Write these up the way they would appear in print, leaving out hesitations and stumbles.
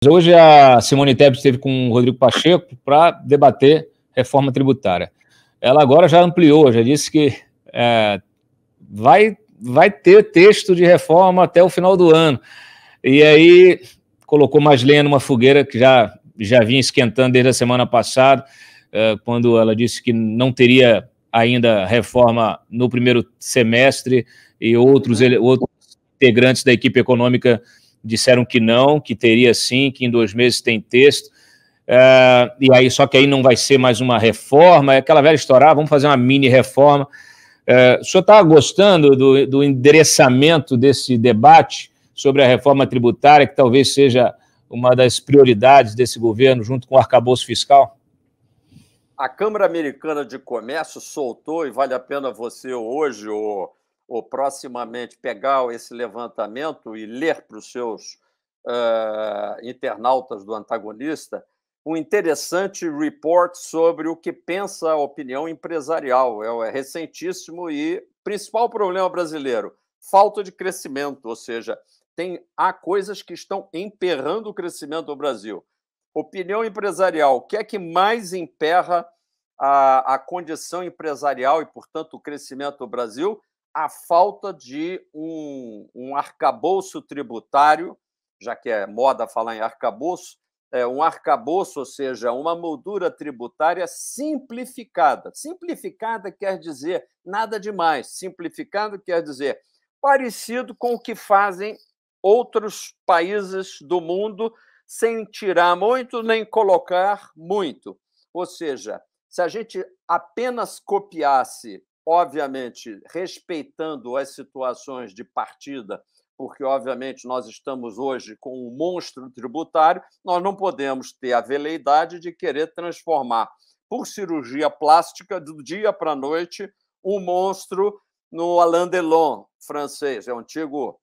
Hoje a Simone Tebet esteve com o Rodrigo Pacheco para debater reforma tributária. Ela agora já ampliou, já disse que vai ter texto de reforma até o final do ano. E aí colocou mais lenha numa fogueira que já vinha esquentando desde a semana passada, quando ela disse que não teria ainda reforma no primeiro semestre, e outros integrantes da equipe econômica disseram que não, que teria sim, que em 2 meses tem texto. E aí, só que aí não vai ser mais uma reforma, é aquela velha história, vamos fazer uma mini reforma. O senhor está gostando do endereçamento desse debate sobre a reforma tributária, que talvez seja uma das prioridades desse governo, junto com o arcabouço fiscal? A Câmara Americana de Comércio soltou, e vale a pena você hoje ou proximamente pegar esse levantamento e ler para os seus internautas do antagonista, um interessante report sobre o que pensa a opinião empresarial. É recentíssimo e principal problema brasileiro, falta de crescimento, ou seja, há coisas que estão emperrando o crescimento do Brasil. Opinião empresarial, o que é que mais emperra a condição empresarial e, portanto, o crescimento do Brasil? A falta de um arcabouço tributário, já que é moda falar em arcabouço, um arcabouço, ou seja, uma moldura tributária simplificada. Simplificada quer dizer nada demais. Simplificado quer dizer parecido com o que fazem outros países do mundo, sem tirar muito nem colocar muito. Ou seja, se a gente apenas copiasse, obviamente, respeitando as situações de partida, porque, obviamente, nós estamos hoje com um monstro tributário, nós não podemos ter a veleidade de querer transformar, por cirurgia plástica, do dia para a noite, um monstro no Alain Delon francês, é um antigo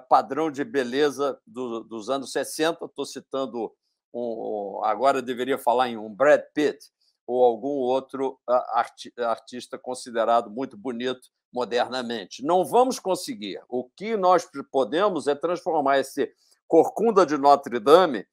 padrão de beleza dos anos 60. Estou citando, agora deveria falar em um Brad Pitt, ou algum outro artista considerado muito bonito modernamente. Não vamos conseguir. O que nós podemos é transformar esse corcunda de Notre Dame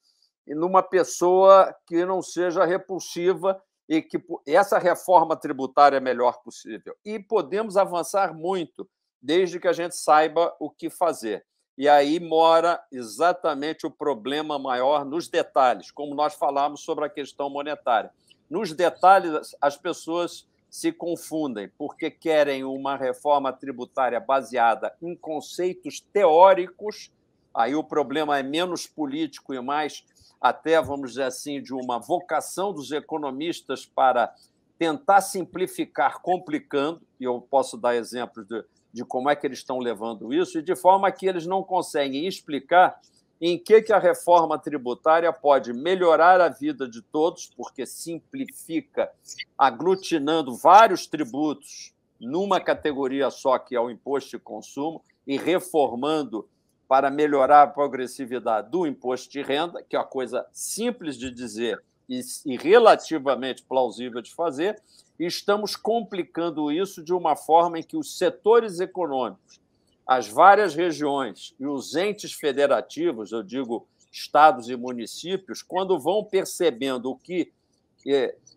numa pessoa que não seja repulsiva e que essa reforma tributária é a melhor possível. E podemos avançar muito, desde que a gente saiba o que fazer. E aí mora exatamente o problema maior nos detalhes, como nós falamos sobre a questão monetária. Nos detalhes, as pessoas se confundem, porque querem uma reforma tributária baseada em conceitos teóricos. Aí o problema é menos político e mais, até, vamos dizer assim, de uma vocação dos economistas para tentar simplificar complicando, e eu posso dar exemplos de como é que eles estão levando isso, e de forma que eles não conseguem explicar em que a reforma tributária pode melhorar a vida de todos, porque simplifica, aglutinando vários tributos numa categoria só, que é o imposto de consumo, e reformando para melhorar a progressividade do imposto de renda, que é uma coisa simples de dizer e relativamente plausível de fazer, e estamos complicando isso de uma forma em que os setores econômicos, as várias regiões e os entes federativos, eu digo estados e municípios, quando vão percebendo o que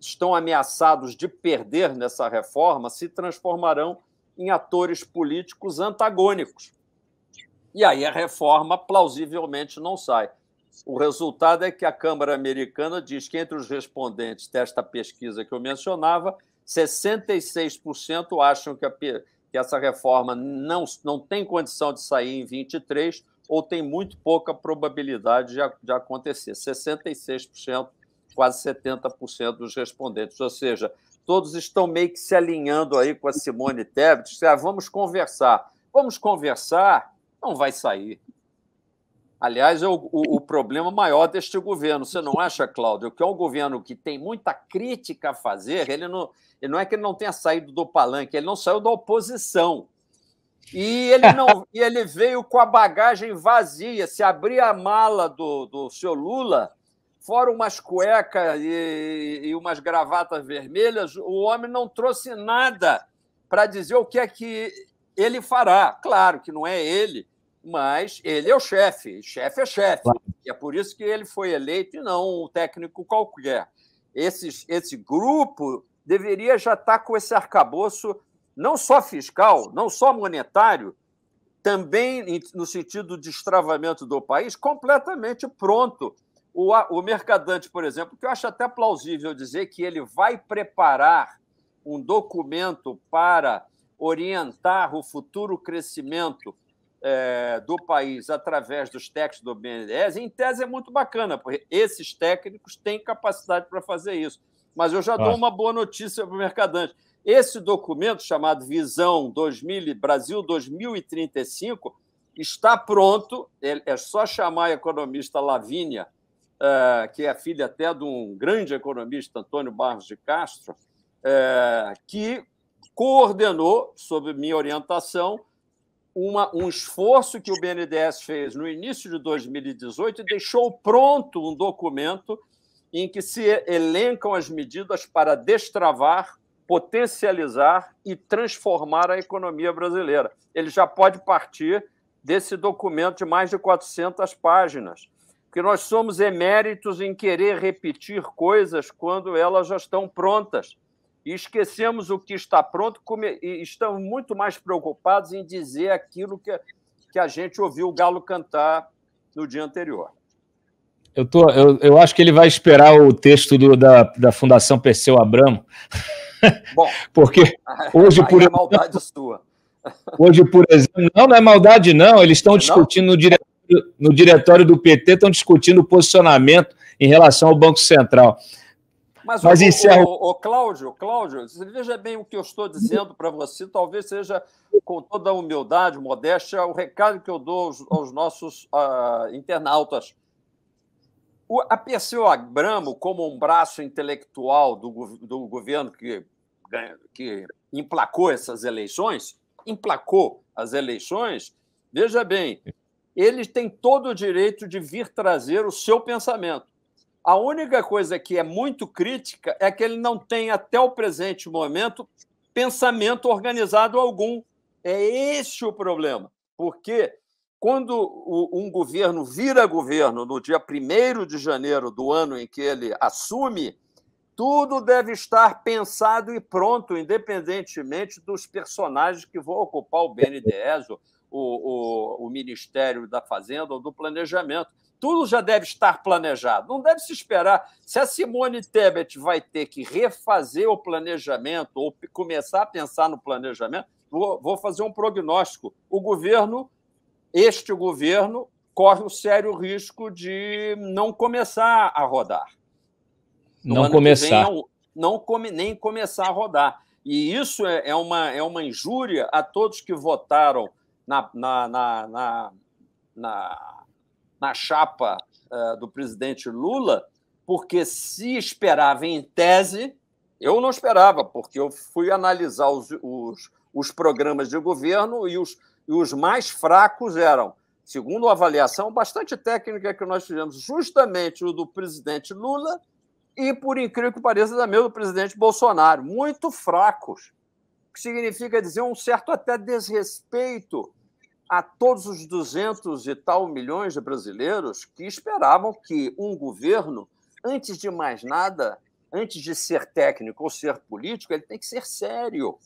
estão ameaçados de perder nessa reforma, se transformarão em atores políticos antagônicos. E aí a reforma plausivelmente não sai. O resultado é que a Câmara Americana diz que, entre os respondentes desta pesquisa que eu mencionava, 66% acham que essa reforma não tem condição de sair em 23 ou tem muito pouca probabilidade de acontecer. 66%, quase 70% dos respondentes. Ou seja, todos estão meio que se alinhando aí com a Simone Tebet. Vamos conversar. Vamos conversar, não vai sair. Aliás, é o problema maior deste governo. Você não acha, Cláudio, que é um governo que tem muita crítica a fazer? Ele não é que ele não tenha saído do palanque, ele não saiu da oposição. E ele veio com a bagagem vazia. Se abrir a mala do seu Lula, fora umas cuecas e umas gravatas vermelhas, o homem não trouxe nada para dizer o que é que ele fará. Claro que não é ele Mas ele é o chefe é chefe. Claro. E é por isso que ele foi eleito e não um técnico qualquer. Esse grupo deveria já estar com esse arcabouço não só fiscal, não só monetário, também no sentido de destravamento do país, completamente pronto. O Mercadante, por exemplo, que eu acho até plausível dizer que ele vai preparar um documento para orientar o futuro crescimento do país através dos técnicos do BNDES, em tese é muito bacana, porque esses técnicos têm capacidade para fazer isso. Mas eu já dou uma boa notícia para o Mercadante. Esse documento, chamado Visão Brasil 2035, está pronto. É só chamar a economista Lavínia, que é filha até de um grande economista, Antônio Barros de Castro, que coordenou, sob minha orientação, um esforço que o BNDES fez no início de 2018 e deixou pronto um documento em que se elencam as medidas para destravar, potencializar e transformar a economia brasileira. Ele já pode partir desse documento de mais de 400 páginas, porque nós somos eméritos em querer repetir coisas quando elas já estão prontas. E esquecemos o que está pronto e estamos muito mais preocupados em dizer aquilo que a gente ouviu o galo cantar no dia anterior. Eu acho que ele vai esperar o texto da Fundação Perseu Abramo. Bom, porque hoje, por exemplo, maldade sua. Hoje, por exemplo, não é maldade, não. Eles estão discutindo no diretório do PT, estão discutindo o posicionamento em relação ao Banco Central. Mas Cláudio, você veja bem o que eu estou dizendo para você, talvez seja, com toda a humildade, modéstia, o recado que eu dou aos nossos internautas. A Perseu Abramo, como um braço intelectual do governo que emplacou as eleições, veja bem, ele tem todo o direito de vir trazer o seu pensamento. A única coisa que é muito crítica é que ele não tem, até o presente momento, pensamento organizado algum. É esse o problema. Porque quando um governo vira governo no dia 1º de janeiro do ano em que ele assume, tudo deve estar pensado e pronto, independentemente dos personagens que vão ocupar o BNDES, o Ministério da Fazenda ou do Planejamento. Tudo já deve estar planejado. Não deve se esperar. Se a Simone Tebet vai ter que refazer o planejamento ou começar a pensar no planejamento, vou fazer um prognóstico. Este governo corre o sério risco de não começar a rodar. Nem começar a rodar. E isso é uma injúria a todos que votaram na chapa do presidente Lula, porque se esperava em tese, eu não esperava, porque eu fui analisar os programas de governo e os mais fracos eram, segundo a avaliação bastante técnica que nós fizemos, justamente o do presidente Lula e, por incrível que pareça, também o do presidente Bolsonaro, muito fracos, o que significa dizer um certo até desrespeito a todos os 200 e tal milhões de brasileiros que esperavam que um governo, antes de mais nada, antes de ser técnico ou ser político, ele tem que ser sério.